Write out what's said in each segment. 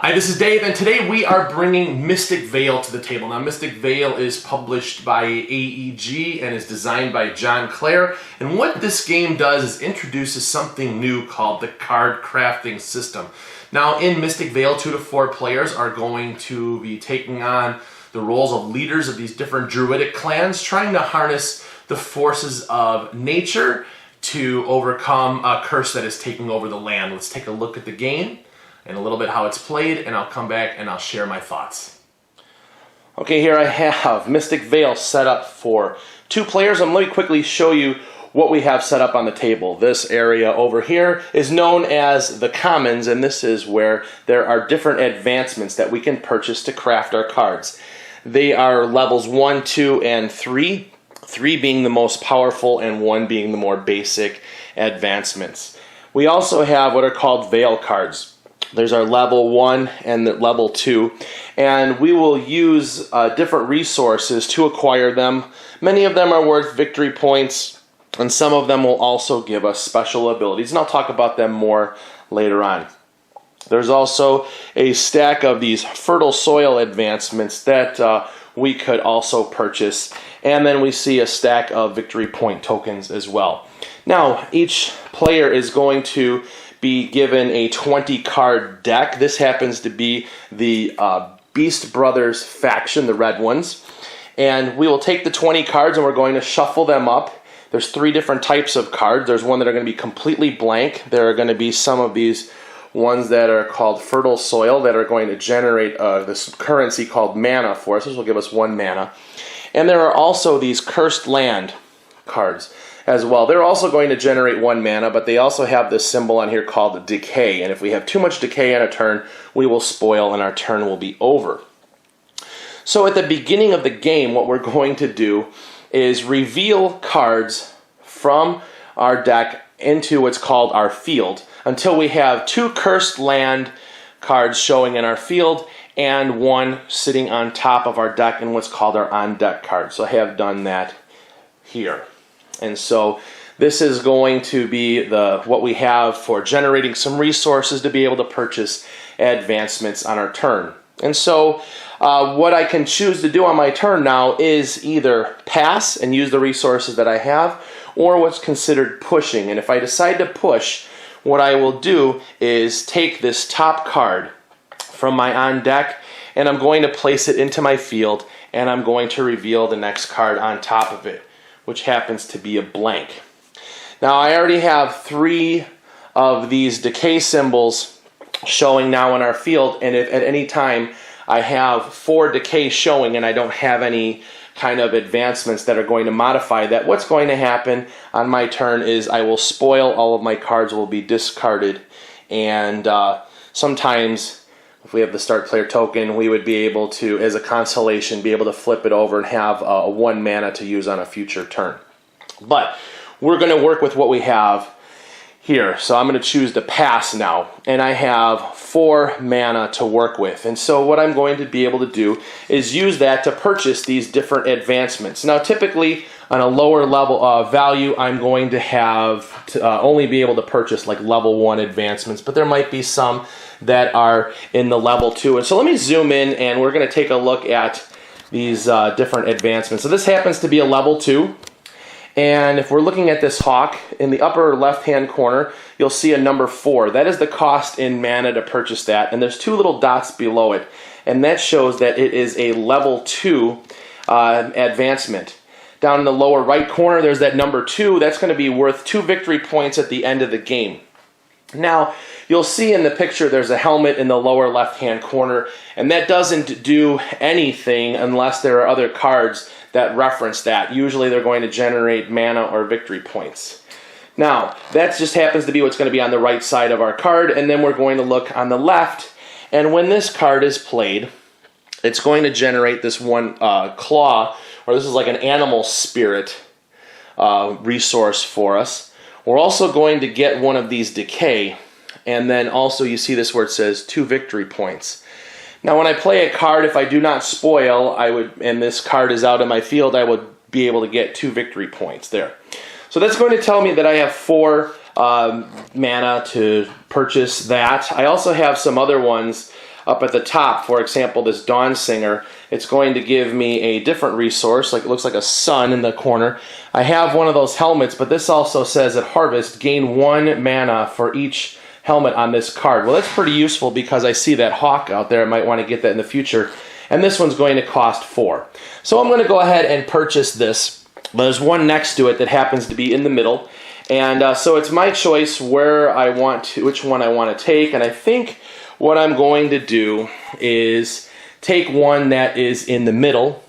Hi, this is Dave, and today we are bringing Mystic Vale to the table. Now, Mystic Vale is published by AEG and is designed by John Clare. And what this game does is introduces something new called the card crafting system. Now, in Mystic Vale, 2 to 4 players are going to be taking on the roles of leaders of these different druidic clans, trying to harness the forces of nature to overcome a curse that is taking over the land. Let's take a look at the game and a little bit how it's played, and I'll come back and I'll share my thoughts. Okay, here I have Mystic Vale set up for 2 players. Let me quickly show you what we have set up on the table. This area over here is known as the Commons, and this is where there are different advancements that we can purchase to craft our cards. They are levels 1, 2, and 3. 3 being the most powerful and 1 being the more basic advancements. We also have what are called Vale cards. There's our level 1 and the level 2, and we will use different resources to acquire them. Many of them are worth victory points, and some of them will also give us special abilities, and I'll talk about them more later on. There's also a stack of these fertile soil advancements that we could also purchase, and then we see a stack of victory point tokens as well. Now, each player is going to be given a 20 card deck. This happens to be the Beast Brothers faction, the red ones. And we will take the 20 cards and we're going to shuffle them up. There's 3 different types of cards. There's one that are going to be completely blank. There are going to be some of these ones that are called fertile soil that are going to generate this currency called mana for us. This will give us 1 mana. And there are also these cursed land cards as well. They're also going to generate 1 mana, but they also have this symbol on here called decay, and if we have too much decay on a turn, we will spoil and our turn will be over. So at the beginning of the game, what we're going to do is reveal cards from our deck into what's called our field until we have 2 cursed land cards showing in our field and 1 sitting on top of our deck in what's called our on-deck card. So I have done that here. And so this is going to be what we have for generating some resources to be able to purchase advancements on our turn. And so what I can choose to do on my turn now is either pass and use the resources that I have, or what's considered pushing. And if I decide to push, what I will do is take this top card from my on deck and I'm going to place it into my field, and I'm going to reveal the next card on top of it, which happens to be a blank. Now, I already have 3 of these decay symbols showing now in our field, and if at any time I have 4 decay showing and I don't have any kind of advancements that are going to modify that, what's going to happen on my turn is I will spoil. All of my cards will be discarded, and sometimes if we have the start player token, we would be able to, as a consolation, be able to flip it over and have 1 mana to use on a future turn. But we're going to work with what we have here. So I'm going to choose to pass now, and I have 4 mana to work with. And so what I'm going to be able to do is use that to purchase these different advancements. Now, typically on a lower level value, I'm going to have to only be able to purchase like level 1 advancements, but there might be some that are in the level 2. And so let me zoom in and we're going to take a look at these different advancements. So this happens to be a level 2. And if we're looking at this hawk, in the upper left-hand corner, you'll see a number 4. That is the cost in mana to purchase that. And there's 2 little dots below it. And that shows that it is a level 2 advancement. Down in the lower right corner, there's that number 2. That's going to be worth 2 victory points at the end of the game. Now, you'll see in the picture there's a helmet in the lower left-hand corner, and that doesn't do anything unless there are other cards that reference that. Usually they're going to generate mana or victory points. Now, that just happens to be what's going to be on the right side of our card, and then we're going to look on the left, and when this card is played, it's going to generate this 1 claw, or this is like an animal spirit resource for us. We're also going to get 1 of these decay, and then also you see this where it says 2 victory points. Now when I play a card, if I do not spoil, and this card is out in my field, I would be able to get 2 victory points there. So that's going to tell me that I have 4 mana to purchase that. I also have some other ones up at the top, for example, this Dawn Singer, it's going to give me a different resource, like it looks like a sun in the corner. I have one of those helmets, but this also says at harvest, gain 1 mana for each helmet on this card. Well, that's pretty useful because I see that hawk out there. I might want to get that in the future. And this one's going to cost 4. So I'm going to go ahead and purchase this. There's one next to it that happens to be in the middle. And so it's my choice where I want to, which one I want to take. And I think what I'm going to do is take one that is in the middle.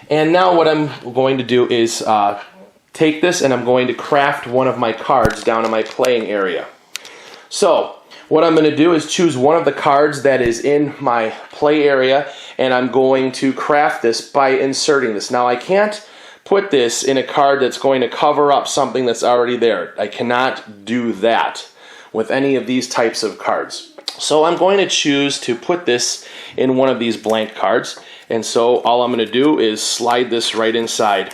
And now what I'm going to do is take this and I'm going to craft one of my cards down in my playing area. So what I'm going to do is choose one of the cards that is in my play area, and I'm going to craft this by inserting this. Now I can't put this in a card that's going to cover up something that's already there. I cannot do that with any of these types of cards. So I'm going to choose to put this in one of these blank cards, and so all I'm going to do is slide this right inside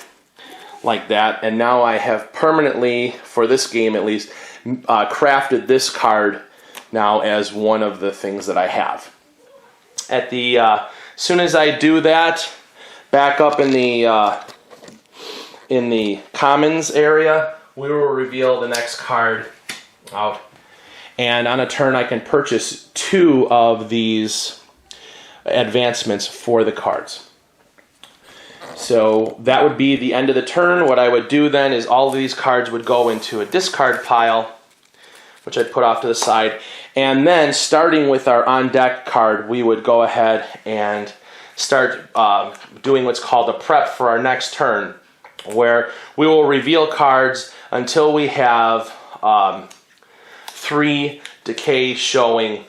like that, and now I have permanently, for this game at least, crafted this card now as one of the things that I have. At the soon as I do that, back up in the commons area, we will reveal the next card out. And on a turn, I can purchase 2 of these advancements for the cards. So that would be the end of the turn. What I would do then is all of these cards would go into a discard pile, which I'd put off to the side. And then, starting with our on-deck card, we would go ahead and start doing what's called a prep for our next turn, where we will reveal cards until we have 3 decay showing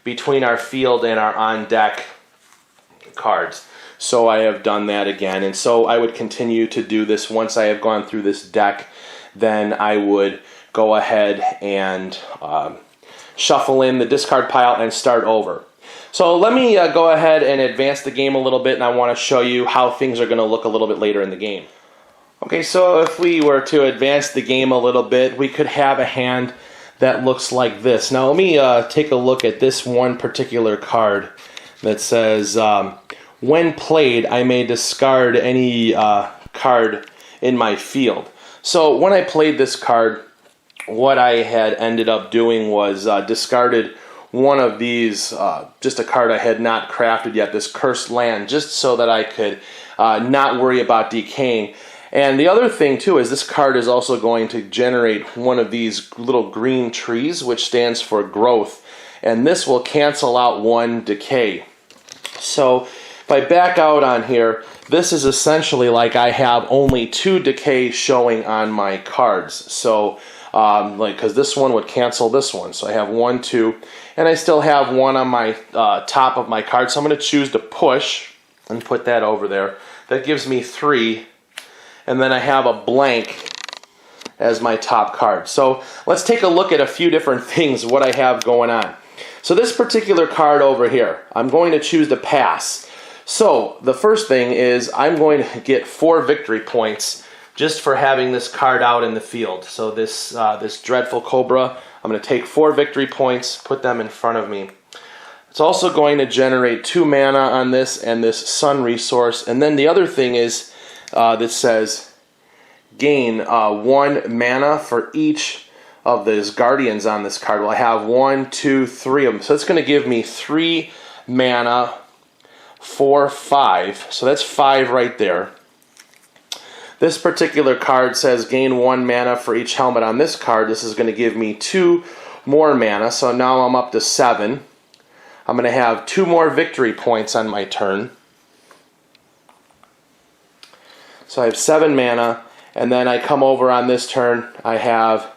between our field and our on-deck cards. So I have done that again, and so I would continue to do this. Once I have gone through this deck, then I would go ahead and shuffle in the discard pile and start over. So let me go ahead and advance the game a little bit, and I want to show you how things are going to look a little bit later in the game. Okay, so if we were to advance the game a little bit, we could have a hand that looks like this. Now let me take a look at this one particular card that says, when played, I may discard any card in my field. So when I played this card, what I had ended up doing was discarded one of these, just a card I had not crafted yet, this Cursed Land, just so that I could not worry about decaying. And the other thing too is this card is also going to generate one of these little green trees, which stands for growth, and this will cancel out 1 decay. So if I back out on here, this is essentially like I have only 2 decay showing on my cards. So because this one would cancel this one, so I have 1, 2, and I still have 1 on my top of my card. So I'm going to choose to push and put that over there. That gives me 3. And then I have a blank as my top card. So let's take a look at a few different things, what I have going on. So this particular card over here, I'm going to choose to pass. So the first thing is I'm going to get 4 victory points just for having this card out in the field. So this this Dreadful Cobra, I'm going to take 4 victory points, put them in front of me. It's also going to generate 2 mana on this and this sun resource. And then the other thing is that says gain 1 mana for each of those guardians on this card. Well, I have 1, 2, 3 of them. So it's going to give me 3 mana for 5. So that's 5 right there. This particular card says gain 1 mana for each helmet on this card. This is going to give me 2 more mana. So now I'm up to 7. I'm going to have 2 more victory points on my turn. So I have 7 mana, and then I come over on this turn, I have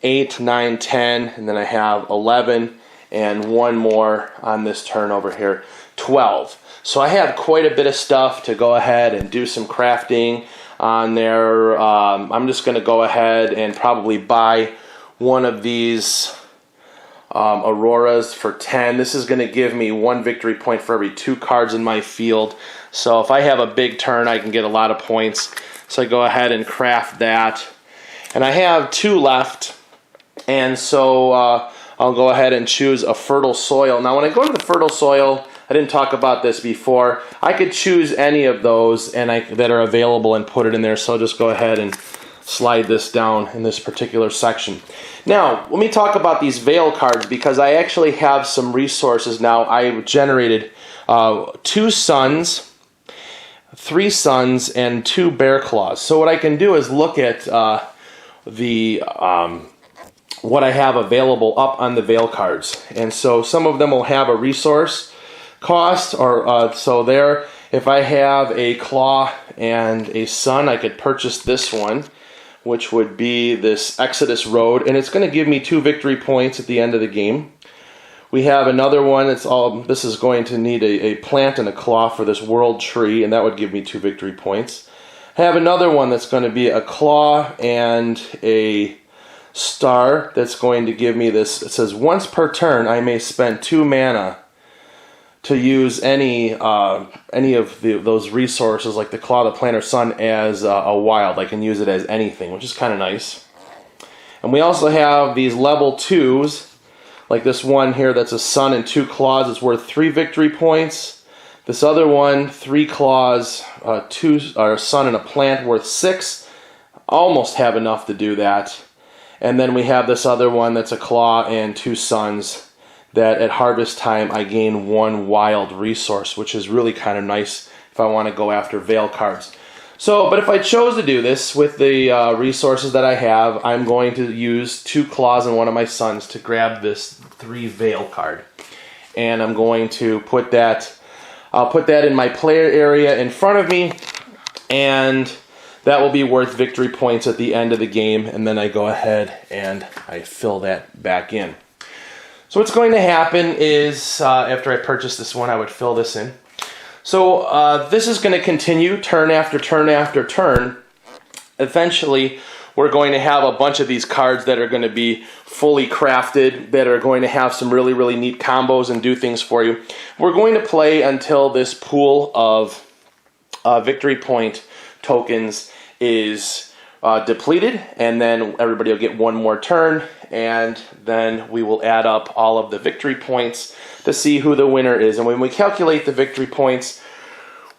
8, 9, 10, and then I have 11, and 1 more on this turn over here, 12. So I have quite a bit of stuff to go ahead and do some crafting on there. I'm just going to go ahead and probably buy one of these Auroras for 10. This is going to give me 1 victory point for every 2 cards in my field. So if I have a big turn, I can get a lot of points. So I go ahead and craft that. And I have 2 left. And so I'll go ahead and choose a fertile soil. Now when I go to the fertile soil, I didn't talk about this before, I could choose any of those that are available and put it in there. So I'll just go ahead and slide this down in this particular section. Now, let me talk about these Vale cards because I actually have some resources now. I generated 2 suns, 3 suns, and 2 bear claws. So what I can do is look at what I have available up on the Vale cards. And so some of them will have a resource cost, or so there, if I have a claw and a sun, I could purchase this one, which would be this Exodus Road, and it's going to give me 2 victory points at the end of the game. We have another one, this is going to need a plant and a claw for this World Tree, and that would give me 2 victory points. I have another one that's going to be a claw and a star that's going to give me this. It says, once per turn, I may spend 2 mana to use any of those resources, like the claw, the plant, or sun, as a wild. I can use it as anything, which is kind of nice. And we also have these level 2s, like this one here that's a sun and 2 claws. It's worth 3 victory points. This other one, 3 claws, 2 or sun and a plant, worth 6. Almost have enough to do that. And then we have this other one that's a claw and 2 suns, that at harvest time I gain 1 wild resource, which is really kind of nice if I want to go after Vale cards. So, but if I chose to do this with the resources that I have, I'm going to use 2 claws and 1 of my suns to grab this 3 Vale card. And I'm going to put that, I'll put that in my player area in front of me, and that will be worth victory points at the end of the game, and then I go ahead and I fill that back in. So what's going to happen is, after I purchase this one, I would fill this in. So this is going to continue turn after turn after turn. Eventually, we're going to have a bunch of these cards that are going to be fully crafted, that are going to have some really, really neat combos and do things for you. We're going to play until this pool of victory point tokens is depleted, and then everybody will get 1 more turn, and then we will add up all of the victory points to see who the winner is. And when we calculate the victory points,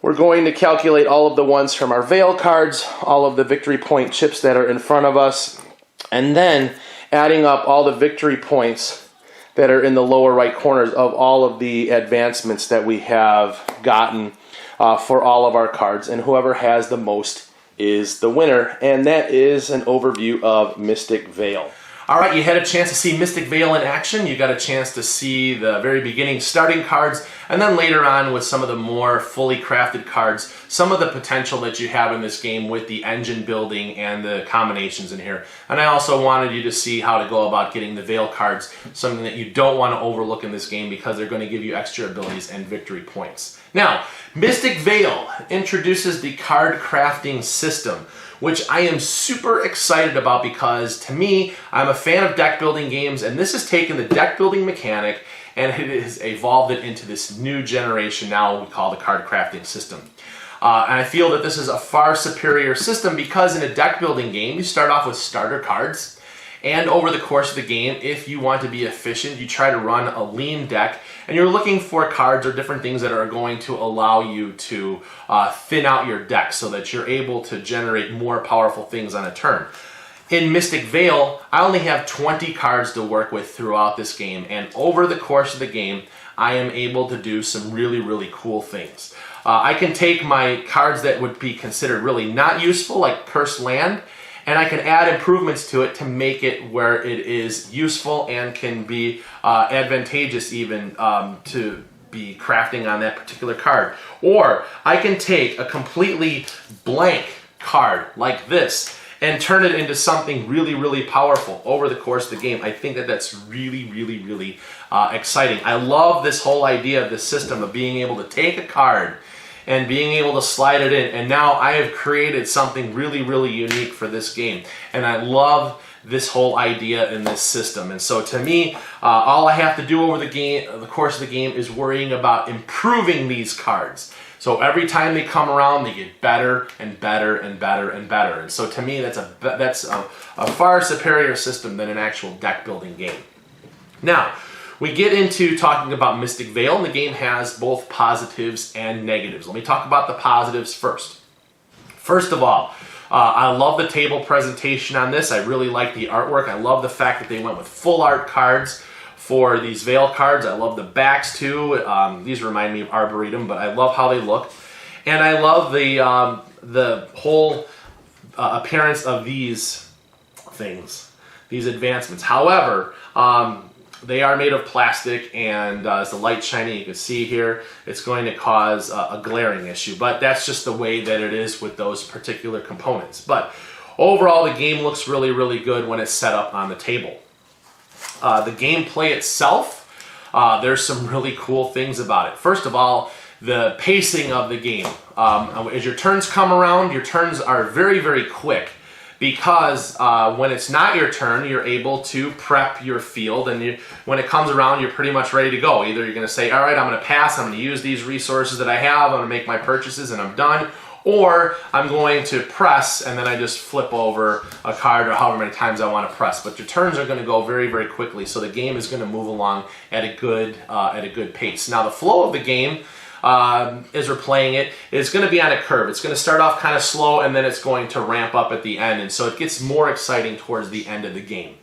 we're going to calculate all of the ones from our Vale cards, all of the victory point chips that are in front of us, and then adding up all the victory points that are in the lower right corners of all of the advancements that we have gotten for all of our cards, and whoever has the most is the winner. And that is an overview of Mystic Vale. All right, you had a chance to see Mystic Vale in action. You got a chance to see the very beginning starting cards, and then later on with some of the more fully crafted cards, some of the potential that you have in this game with the engine building and the combinations in here. And I also wanted you to see how to go about getting the Vale cards, something that you don't want to overlook in this game because they're going to give you extra abilities and victory points. Now, Mystic Vale introduces the card crafting system, which I am super excited about because, to me, I'm a fan of deck building games, and this has taken the deck building mechanic and it has evolved it into this new generation now we call the card crafting system. And I feel that this is a far superior system because in a deck building game, you start off with starter cards, and over the course of the game, if you want to be efficient, you try to run a lean deck, and you're looking for cards or different things that are going to allow you to thin out your deck so that you're able to generate more powerful things on a turn. In Mystic Vale, I only have 20 cards to work with throughout this game, and over the course of the game, I am able to do some really, really cool things. I can take my cards that would be considered really not useful, like Cursed Land, and I can add improvements to it to make it where it is useful and can be advantageous even to be crafting on that particular card. Or I can take a completely blank card like this and turn it into something really, really powerful over the course of the game. I think that that's really, really, really exciting. I love this whole idea of this system of being able to take a card and being able to slide it in. And now I have created something really, really unique for this game. And I love this whole idea in this system. And so to me, all I have to do over the course of the game is worrying about improving these cards. So every time they come around, they get better and better and better and better. And so to me, that's a far superior system than an actual deck building game. Now, we get into talking about Mystic Vale, and the game has both positives and negatives. Let me talk about the positives first. First of all, I love the table presentation on this. I really like the artwork. I love the fact that they went with full art cards for these Vale cards. I love the backs too. These remind me of Arboretum, but I love how they look. And I love the whole appearance of these things, these advancements. However, they are made of plastic, and as the light's shining, you can see here, it's going to cause a glaring issue. But that's just the way that it is with those particular components. But overall, the game looks really, really good when it's set up on the table. The gameplay itself, there's some really cool things about it. First of all, the pacing of the game. As your turns come around, your turns are very, very quick, because when it's not your turn, you're able to prep your field, and when it comes around, you're pretty much ready to go. Either you're going to say, all right, I'm going to pass, I'm going to use these resources that I have, I'm going to make my purchases, and I'm done, or I'm going to press, and then I just flip over a card, or however many times I want to press. But your turns are going to go very, very quickly, so the game is going to move along at a good pace. Now, the flow of the game, as we're playing it, is going to be on a curve. It's going to start off kind of slow, and then it's going to ramp up at the end, and so it gets more exciting towards the end of the game.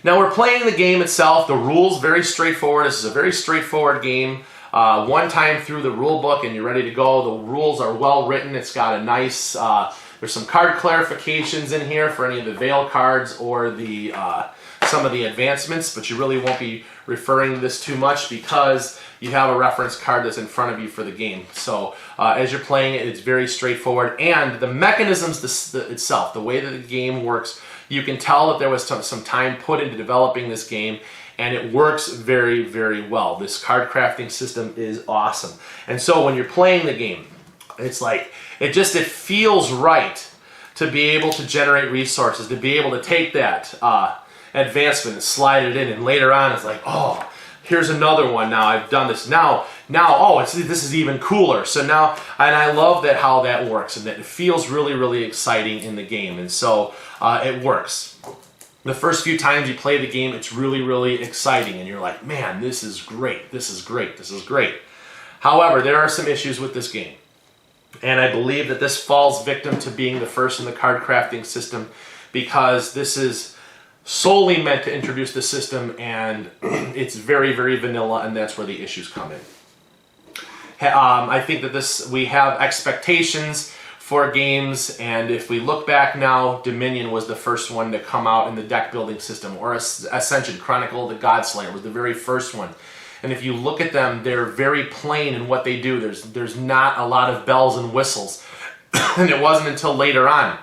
Now, we're playing the game itself. The rules, very straightforward. This is a very straightforward game. One time through the rule book and you're ready to go. The rules are well written. It's got a nice, there's some card clarifications in here for any of the Vale cards or the some of the advancements, but you really won't be referring to this too much because you have a reference card that's in front of you for the game. So as you're playing it, it's very straightforward, and the mechanisms itself, the way that the game works, you can tell that there was some time put into developing this game, and it works very, very well. This card crafting system is awesome. And so when you're playing the game, it's like, it feels right to be able to generate resources, to be able to take that advancement and slide it in, and later on it's like, oh, here's another one. Now I've done this. Now, oh, this is even cooler. So now, and I love that how that works, and that it feels really, really exciting in the game, and so it works. The first few times you play the game, it's really, really exciting, and you're like, man, this is great, this is great, this is great. However, there are some issues with this game, and I believe that this falls victim to being the first in the card crafting system, because this is solely meant to introduce the system, and it's very, very vanilla, and that's where the issues come in. I think that we have expectations for games, and if we look back now, Dominion was the first one to come out in the deck building system, or Ascension Chronicle, the Godslayer was the very first one. And if you look at them, they're very plain in what they do. There's not a lot of bells and whistles. And it wasn't until later on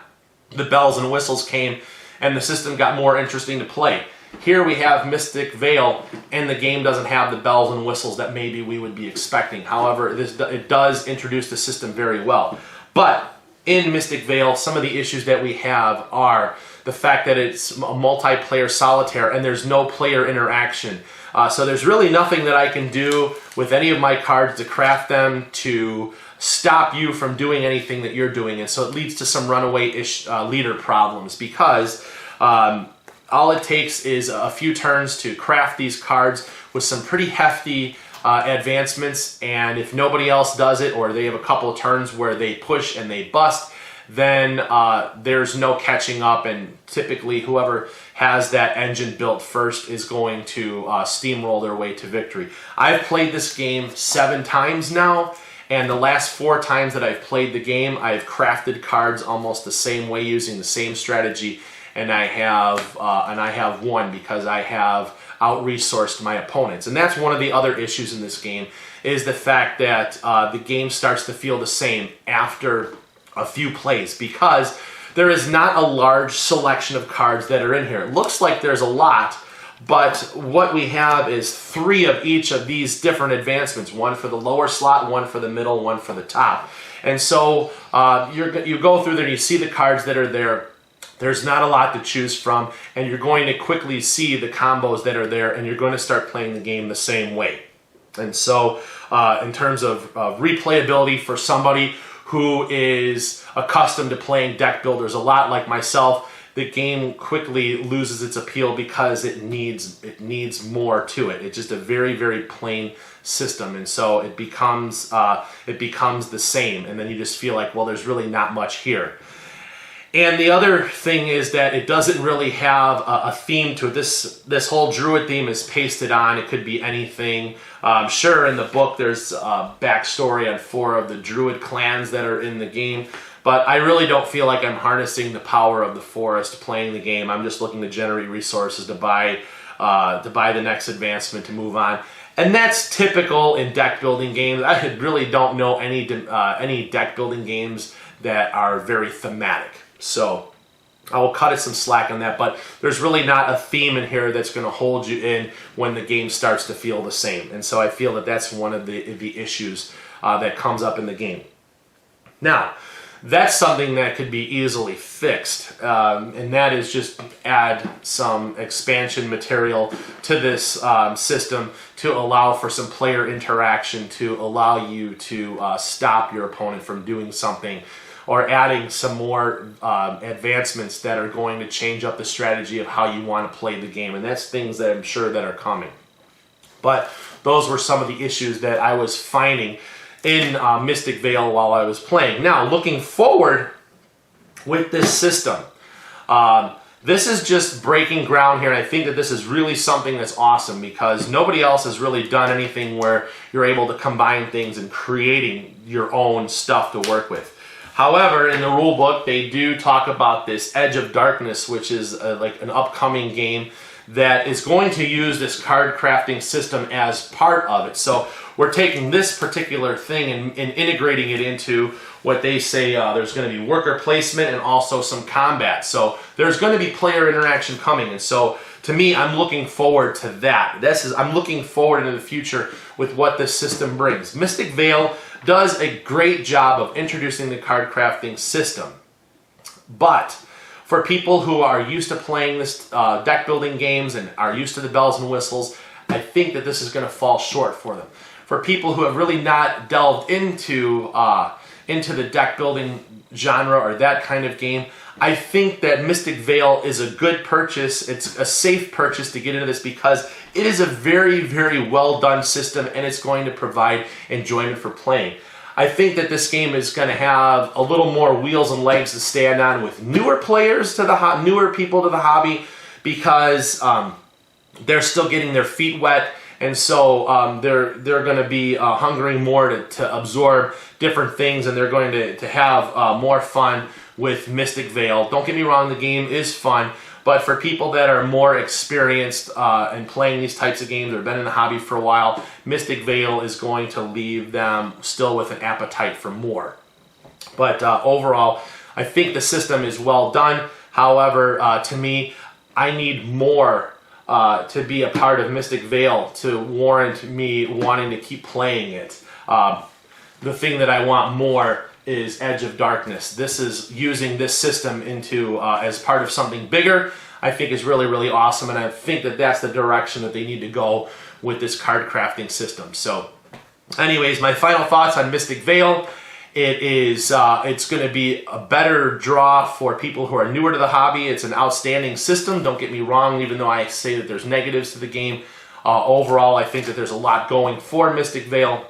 the bells and whistles came and the system got more interesting to play. Here we have Mystic Vale, and the game doesn't have the bells and whistles that maybe we would be expecting. However, it does introduce the system very well. But in Mystic Vale, some of the issues that we have are the fact that it's a multiplayer solitaire and there's no player interaction. So there's really nothing that I can do with any of my cards to craft them to stop you from doing anything that you're doing. And so it leads to some runaway leader problems, because all it takes is a few turns to craft these cards with some pretty hefty advancements, and if nobody else does it, or they have a couple of turns where they push and they bust, then there's no catching up, and typically whoever has that engine built first is going to steamroll their way to victory. I've played this game 7 times now, and the last 4 times that I've played the game, I've crafted cards almost the same way using the same strategy, and I have won because I have out-resourced my opponents. And that's one of the other issues in this game, is the fact that the game starts to feel the same after a few plays, because there is not a large selection of cards that are in here. It looks like there's a lot, but what we have is 3 of each of these different advancements, one for the lower slot, one for the middle, one for the top. And so you go through there and you see the cards that are there. There's not a lot to choose from, and you're going to quickly see the combos that are there, and you're going to start playing the game the same way. And so in terms of replayability for somebody who is accustomed to playing deck builders a lot like myself, the game quickly loses its appeal because it needs more to it. It's just a very, very plain system, and so it becomes the same, and then you just feel like, well, there's really not much here. And the other thing is that it doesn't really have a theme to it. This whole Druid theme is pasted on. It could be anything. Sure, in the book there's a backstory on 4 of the Druid clans that are in the game, but I really don't feel like I'm harnessing the power of the forest playing the game. I'm just looking to generate resources to buy the next advancement to move on. And that's typical in deck building games. I really don't know any deck building games that are very thematic. So I will cut it some slack on that, but there's really not a theme in here that's going to hold you in when the game starts to feel the same. And so I feel that that's one of the issues that comes up in the game. Now, that's something that could be easily fixed, and that is just add some expansion material to this system to allow for some player interaction, to allow you to stop your opponent from doing something, or adding some more advancements that are going to change up the strategy of how you want to play the game. And that's things that I'm sure that are coming. But those were some of the issues that I was finding in Mystic Vale while I was playing. Now, looking forward with this system, this is just breaking ground here, and I think that this is really something that's awesome because nobody else has really done anything where you're able to combine things and creating your own stuff to work with. However, in the rule book, they do talk about this Edge of Darkness, which is like an upcoming game that is going to use this card crafting system as part of it. So we're taking this particular thing and integrating it into what they say there's going to be worker placement and also some combat. So there's going to be player interaction coming. And so to me, I'm looking forward to that. I'm looking forward into the future with what this system brings. Mystic Vale does a great job of introducing the card crafting system. But for people who are used to playing this deck building games and are used to the bells and whistles, I think that this is going to fall short for them. For people who have really not delved into the deck building genre or that kind of game, I think that Mystic Vale is a good purchase. It's a safe purchase to get into this because it is a very, very well done system and it's going to provide enjoyment for playing. I think that this game is going to have a little more wheels and legs to stand on with newer players to newer people to the hobby because they're still getting their feet wet, and so they're going to be hungering more to absorb different things, and they're going to have more fun with Mystic Vale. Don't get me wrong, the game is fun, but for people that are more experienced in playing these types of games or been in the hobby for a while, Mystic Vale is going to leave them still with an appetite for more. But overall, I think the system is well done. However, to me, I need more to be a part of Mystic Vale to warrant me wanting to keep playing it. The thing that I want more is Edge of Darkness. This is using this system into as part of something bigger. I think is really, really awesome, and I think that that's the direction that they need to go with this card crafting system. So anyways, my final thoughts on Mystic Vale. It's going to be a better draw for people who are newer to the hobby. It's an outstanding system, don't get me wrong, even though I say that there's negatives to the game. Overall, I think that there's a lot going for Mystic Vale.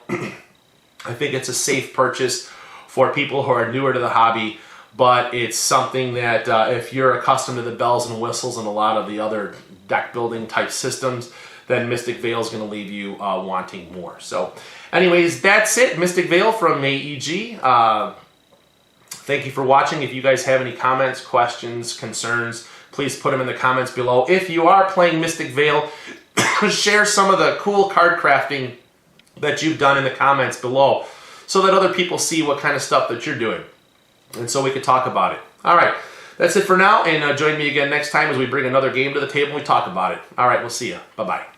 I think it's a safe purchase for people who are newer to the hobby, but it's something that if you're accustomed to the bells and whistles and a lot of the other deck building type systems, then Mystic Vale is going to leave you wanting more. So anyways, that's it. Mystic Vale from AEG. Thank you for watching. If you guys have any comments, questions, concerns, please put them in the comments below. If you are playing Mystic Vale, share some of the cool card crafting that you've done in the comments below, so that other people see what kind of stuff that you're doing, and so we could talk about it. All right, that's it for now, and join me again next time as we bring another game to the table and we talk about it. All right, we'll see you. Bye-bye.